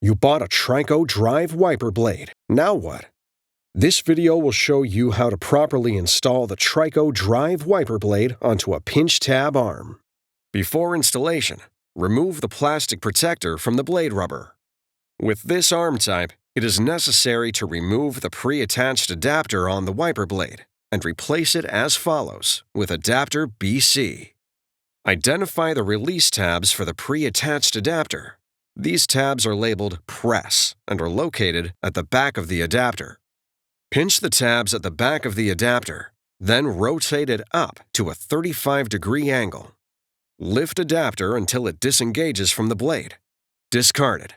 You bought a TRICO Drive wiper blade. Now what? This video will show you how to properly install the TRICO Drive wiper blade onto a pinch tab arm. Before installation, remove the plastic protector from the blade rubber. With this arm type, it is necessary to remove the pre-attached adapter on the wiper blade and replace it as follows with adapter BC. Identify the release tabs for the pre-attached adapter. These tabs are labeled Press and are located at the back of the adapter. Pinch the tabs at the back of the adapter, then rotate it up to a 35-degree angle. Lift adapter until it disengages from the blade. Discard it.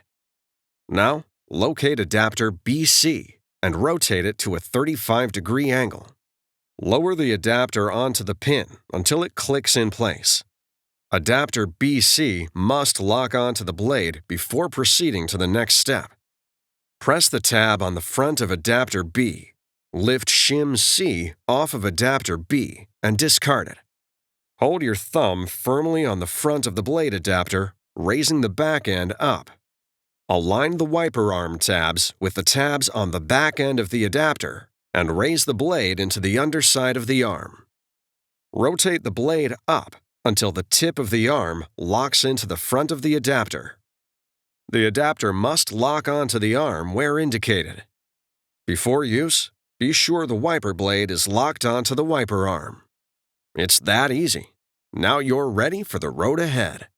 Now, locate adapter BC and rotate it to a 35-degree angle. Lower the adapter onto the pin until it clicks in place. Adapter BC must lock onto the blade before proceeding to the next step. Press the tab on the front of adapter B. Lift shim C off of adapter B and discard it. Hold your thumb firmly on the front of the blade adapter, raising the back end up. Align the wiper arm tabs with the tabs on the back end of the adapter and raise the blade into the underside of the arm. Rotate the blade up until the tip of the arm locks into the front of the adapter. The adapter must lock onto the arm where indicated. Before use, be sure the wiper blade is locked onto the wiper arm. It's that easy. Now you're ready for the road ahead.